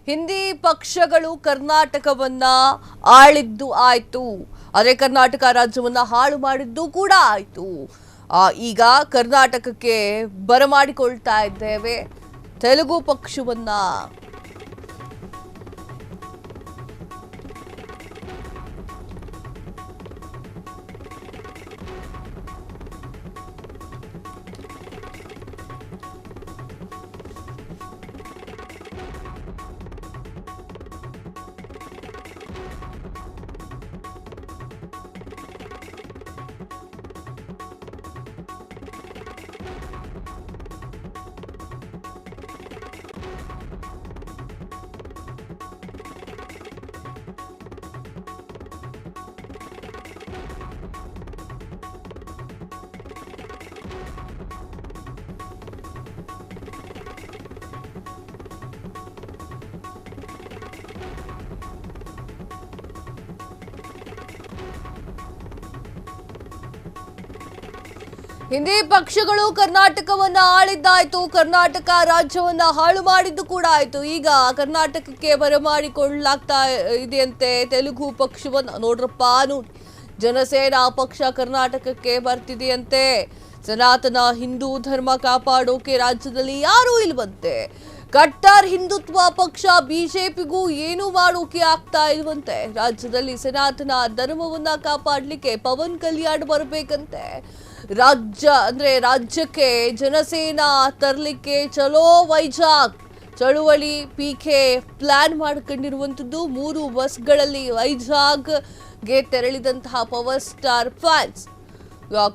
ಹಿಂದಿ ಪಕ್ಷಗಳು ಕರ್ನಾಟಕವನ್ನ ಆಳಿದ್ದು ಆಯ್ತು, ಅದೇ ಕರ್ನಾಟಕ ರಾಜ್ಯವನ್ನ ಹಾಳು ಮಾಡಿದ್ದು ಕೂಡ ಆಯ್ತು. ಈಗ ಕರ್ನಾಟಕಕ್ಕೆ ಬರಮಾಡಿಕೊಳ್ತಾ ಇದ್ದೇವೆ ತೆಲುಗು ಪಕ್ಷವನ್ನ. ಹಿಂದಿ ಪಕ್ಷಗಳು ಕರ್ನಾಟಕವನ್ನ ಆಳಿದ್ದಾಯ್ತು, ಕರ್ನಾಟಕ ರಾಜ್ಯವನ್ನ ಹಾಳು ಮಾಡಿದ್ದು ಕೂಡ ಆಯ್ತು. ಈಗ ಕರ್ನಾಟಕಕ್ಕೆ ಬರಮಾಡಿಕೊಳ್ಳಲಾಗ್ತಾ ಇದೆಯಂತೆ ತೆಲುಗು ಪಕ್ಷವನ್ನ. ನೋಡ್ರಪ್ಪ ನೋಡಿ, ಜನಸೇನಾ ಪಕ್ಷ ಕರ್ನಾಟಕಕ್ಕೆ ಬರ್ತಿದೆಯಂತೆ. ಸನಾತನ ಹಿಂದೂ ಧರ್ಮ ಕಾಪಾಡೋಕೆ ರಾಜ್ಯದಲ್ಲಿ ಯಾರೂ ಇಲ್ವಂತೆ. ಕಟ್ಟರ್ ಹಿಂದುತ್ವ ಪಕ್ಷ ಬಿಜೆಪಿಗೂ ಏನು ಮಾಡೋಕೆ ಆಗ್ತಾ ಇಲ್ವಂತೆ. ರಾಜ್ಯದಲ್ಲಿ ಸನಾತನ ಧರ್ಮವನ್ನ ಕಾಪಾಡಲಿಕ್ಕೆ ಪವನ್ ಕಲ್ಯಾಣ್ ಬರಬೇಕಂತೆ. ರಾಜ್ಯಕ್ಕೆ ಜನಸೇನಾ ತರಲಿಕ್ಕೆ ಚಲೋ ವೈಜಾಗ್ ಚಳುವಳಿ ಪಿಕೆ ಪ್ಲಾನ್ ಮಾಡ್ಕೊಂಡಿರುವಂಥದ್ದು. 3 ಬಸ್ಗಳಲ್ಲಿ ವೈಜಾಗ್ಗೆ ತೆರಳಿದಂತಹ power star fans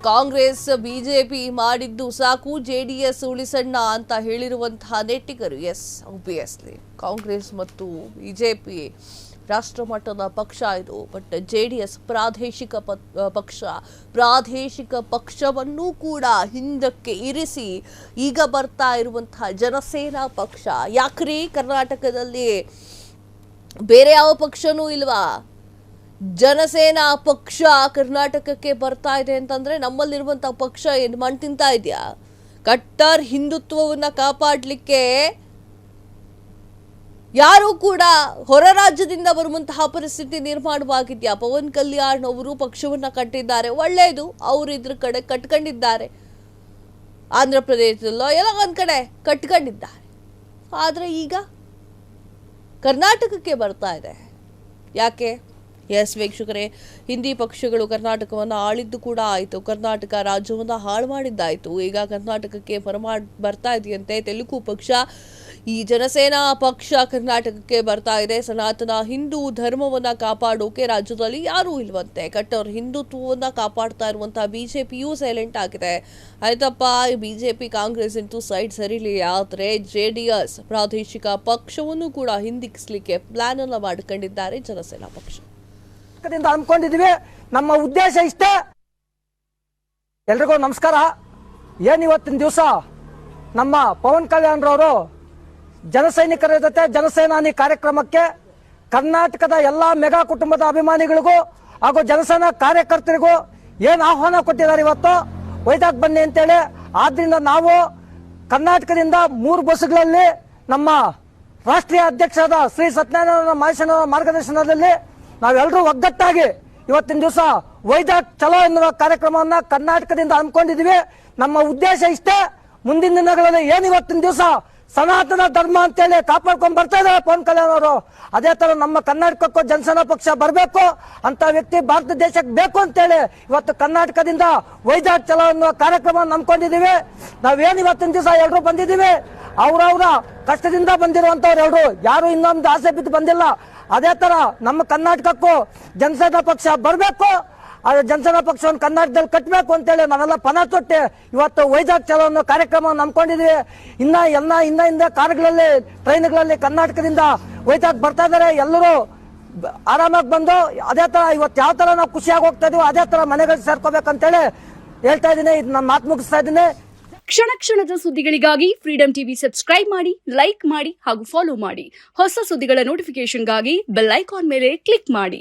Congress BJP ಮಾಡಿದ್ದು ಸಾಕು, ಜೆಡಿಎಸ್ ಉಳಿಸಣ್ಣ ಅಂತ ಹೇಳಿರುವಂತಹ ನೆಟ್ಟಿಗರು. ಎಸ್, ಆಬ್ವಿಯಸ್ಲಿ ಕಾಂಗ್ರೆಸ್ ಮತ್ತು ಬಿಜೆಪಿ ರಾಷ್ಟ್ರ ಮಟ್ಟದ ಪಕ್ಷ ಇದು. ಬಟ್ ಜೆಡಿಎಸ್ ಪ್ರಾದೇಶಿಕ ಪಕ್ಷವನ್ನು ಕೂಡ ಹಿಂದಕ್ಕೆ ಇರಿಸಿ ಈಗ ಬರ್ತಾ ಇರುವಂತಹ ಜನಸೇನಾ ಪಕ್ಷ. ಯಾಕ್ರಿ ಕರ್ನಾಟಕದಲ್ಲಿ ಬೇರೆ ಯಾವ ಪಕ್ಷನೂ ಇಲ್ವಾ? ಜನಸೇನಾ ಪಕ್ಷ ಕರ್ನಾಟಕಕ್ಕೆ ಬರ್ತಾ ಇದೆ ಅಂತಂದ್ರೆ ನಮ್ಮಲ್ಲಿರುವಂತಹ ಪಕ್ಷ ಏನು ಮಣ್ಣು ತಿಂತಾ ಇದೆಯಾ? ಕಟ್ಟರ್ ಹಿಂದುತ್ವವನ್ನ ಕಾಪಾಡಲಿಕ್ಕೆ ಯಾರು ಕೂಡ ಹೊರ ರಾಜ್ಯದಿಂದ ಬರುವಂತಹ ಪರಿಸ್ಥಿತಿ ನಿರ್ಮಾಣವಾಗಿದ್ಯಾ? ಪವನ್ ಕಲ್ಯಾಣ್ ಅವರು ಪಕ್ಷವನ್ನ ಕಟ್ಟಿದ್ದಾರೆ, ಒಳ್ಳೆಯದು. ಅವರು ಇದ್ರ ಕಡೆ ಕಟ್ಕೊಂಡಿದ್ದಾರೆ, ಆಂಧ್ರ ಪ್ರದೇಶದಲ್ಲೋ ಎಲ್ಲ ಒಂದ್ ಕಡೆ ಕಟ್ಕೊಂಡಿದ್ದಾರೆ. ಆದ್ರೆ ಈಗ ಕರ್ನಾಟಕಕ್ಕೆ ಬರ್ತಾ ಇದೆ. ಯಾಕೆ? ಎಸ್ ವೀಕ್ಷಕರೇ, ಹಿಂದಿ ಪಕ್ಷಗಳು ಕರ್ನಾಟಕವನ್ನು ಆಳಿದ್ದು ಕೂಡ ಆಯಿತು, ಕರ್ನಾಟಕ ರಾಜ್ಯವನ್ನು ಹಾಳು ಮಾಡಿದ್ದಾಯಿತು. ಈಗ ಕರ್ನಾಟಕಕ್ಕೆ ಬರ್ತಾ ಇದೆಯಂತೆ ತೆಲುಗು ಪಕ್ಷ. ಈ ಜನಸೇನಾ ಪಕ್ಷ ಕರ್ನಾಟಕಕ್ಕೆ ಬರ್ತಾ ಇದೆ. ಸನಾತನ ಹಿಂದೂ ಧರ್ಮವನ್ನ ಕಾಪಾಡೋಕೆ ರಾಜ್ಯದಲ್ಲಿ ಯಾರೂ ಇಲ್ವಂತೆ. ಕಟ್ಟರ್ ಹಿಂದುತ್ವವನ್ನ ಕಾಪಾಡ್ತಾ ಇರುವಂತಹ ಬಿಜೆಪಿಯೂ ಸೈಲೆಂಟ್ ಆಗಿದೆ. ಆಯ್ತಪ್ಪ, ಬಿಜೆಪಿ ಕಾಂಗ್ರೆಸ್ ಅಂತೂ ಸೈಡ್ ಸರಿಲಿ. ಆದ್ರೆ ಜೆಡಿಎಸ್ ಪ್ರಾದೇಶಿಕ ಪಕ್ಷವನ್ನು ಕೂಡ ಹಿಂದಿಕ್ಕಿಸ್ಲಿಕ್ಕೆ ಪ್ಲಾನ್ ಅನ್ನ ಮಾಡಿಕೊಂಡಿದ್ದಾರೆ ಜನಸೇನಾ ಪಕ್ಷ. ಅನ್ಕೊಂಡಿದೀವಿ. ನಮ್ಮ ಉದ್ದೇಶ ಇಷ್ಟೇ. ಎಲ್ರಿಗೂ ನಮಸ್ಕಾರ. ಇವತ್ತಿನ ದಿವಸ ನಮ್ಮ ಪವನ್ ಕಲ್ಯಾಣ್ ರವರು ಜನಸೈನಿಕರ ಜೊತೆ ಜನಸೇನಾನಿ ಕಾರ್ಯಕ್ರಮಕ್ಕೆ ಕರ್ನಾಟಕದ ಎಲ್ಲಾ ಮೆಗಾ ಕುಟುಂಬದ ಅಭಿಮಾನಿಗಳಿಗೂ ಹಾಗೂ ಜನಸೇನಾ ಕಾರ್ಯಕರ್ತರಿಗೂ ಏನ್ ಆಹ್ವಾನ ಕೊಟ್ಟಿದ್ದಾರೆ ಇವತ್ತು ವೈಜಾಗ್ ಬನ್ನಿ ಅಂತೇಳಿ. ಆದ್ರಿಂದ ನಾವು ಕರ್ನಾಟಕದಿಂದ 3 ಬಸ್ಗಳಲ್ಲಿ ನಮ್ಮ ರಾಷ್ಟ್ರೀಯ ಅಧ್ಯಕ್ಷರಾದ ಶ್ರೀ ಸತ್ಯನಾರಾಯಣ ಮಹೇಶನ ಮಾರ್ಗದರ್ಶನದಲ್ಲಿ ನಾವೆಲ್ಲರೂ ಒಗ್ಗಟ್ಟಾಗಿ ಇವತ್ತಿನ ದಿವಸ ವೈಜಾಗ್ ಚಲೋ ಎನ್ನುವ ಕಾರ್ಯಕ್ರಮವನ್ನ ಕರ್ನಾಟಕದಿಂದ ಹಮ್ಮಿಕೊಂಡಿದೀವಿ. ನಮ್ಮ ಉದ್ದೇಶ ಇಷ್ಟೇ. ಮುಂದಿನ ದಿನಗಳಲ್ಲಿ ಇವತ್ತಿನ ದಿವಸ ಸನಾತನ ಧರ್ಮ ಅಂತೇಳಿ ಕಾಪಾಡ್ಕೊಂಡ್ ಬರ್ತಾ ಇದ್ದಾರೆ ಪವನ್ ಕಲ್ಯಾಣ್ ಅವರು. ಅದೇ ತರ ನಮ್ಮ ಕರ್ನಾಟಕಕ್ಕೂ ಜನಸೇನಾ ಪಕ್ಷ ಬರಬೇಕು ಅಂತ ವ್ಯಕ್ತಿ ಭಾರತ ದೇಶಕ್ಕೆ ಬೇಕು ಅಂತೇಳಿ ಇವತ್ತು ಕರ್ನಾಟಕದಿಂದ ವೈಜಾಗ್ ಚಲೋ ಎನ್ನುವ ಕಾರ್ಯಕ್ರಮ ನಂಬ್ಕೊಂಡಿದೀವಿ. ನಾವೇನ್ ಇವತ್ತಿನ ದಿವಸ ಎಲ್ಲರೂ ಬಂದಿದ್ದೀವಿ. ಅವ್ರವ್ರ ಕಷ್ಟದಿಂದ ಬಂದಿರುವಂತವ್ರು ಎಲ್ಲರೂ ಯಾರು ಇನ್ನೊಂದು ಆಸೆ ಬಿದ್ದು ಬಂದಿಲ್ಲ. ಅದೇ ತರ ನಮ್ಮ ಕರ್ನಾಟಕಕ್ಕೂ ಜನಸೇನಾ ಪಕ್ಷ ಬರಬೇಕು, ಜನಸೇನಾ ಪಕ್ಷವನ್ನು ಕರ್ನಾಟಕದಲ್ಲಿ ಕಟ್ಟಬೇಕು ಅಂತೇಳಿ ನಾವೆಲ್ಲ ಪಣ ತೊಟ್ಟು ಇವತ್ತು ವೈಜಾಗ್ ಚಲೋ ಅನ್ನೋ ಕಾರ್ಯಕ್ರಮ ನಂಬ್ಕೊಂಡಿದೀವಿ. ಇನ್ನ ಕಾರುಗಳಲ್ಲಿ ಟ್ರೈನ್ಗಳಲ್ಲಿ ಕರ್ನಾಟಕದಿಂದ ವೈಜಾಗ್ ಬರ್ತಾ ಇದಾರೆ. ಎಲ್ಲರೂ ಆರಾಮಾಗಿ ಬಂದು ಅದೇ ತರ ಇವತ್ತು ಯಾವ ತರ ನಾವು ಖುಷಿಯಾಗಿ ಹೋಗ್ತಾ ಇದೀವಿ ಅದೇ ತರ ಮನೆಗಳಿಗೆ ಸೇರ್ಕೋಬೇಕಂತೇಳಿ ಹೇಳ್ತಾ ಇದೀನಿ. ನನ್ನ ಮಾತು ಮುಗಿಸ್ತಾ ಇದ್ದೀನಿ. ಕ್ಷಣ ಕ್ಷಣದ ಸುದ್ದಿಗಳಿಗಾಗಿ ಫ್ರೀಡಂ ಟಿವಿ ಸಬ್ಸ್ಕ್ರೈಬ್ ಮಾಡಿ, ಲೈಕ್ ಮಾಡಿ ಹಾಗೂ ಫಾಲೋ ಮಾಡಿ. ಹೊಸ ಸುದ್ದಿಗಳ ನೋಟಿಫಿಕೇಶನ್ಗಾಗಿ ಬೆಲ್ ಐಕಾನ್ ಮೇಲೆ ಕ್ಲಿಕ್ ಮಾಡಿ.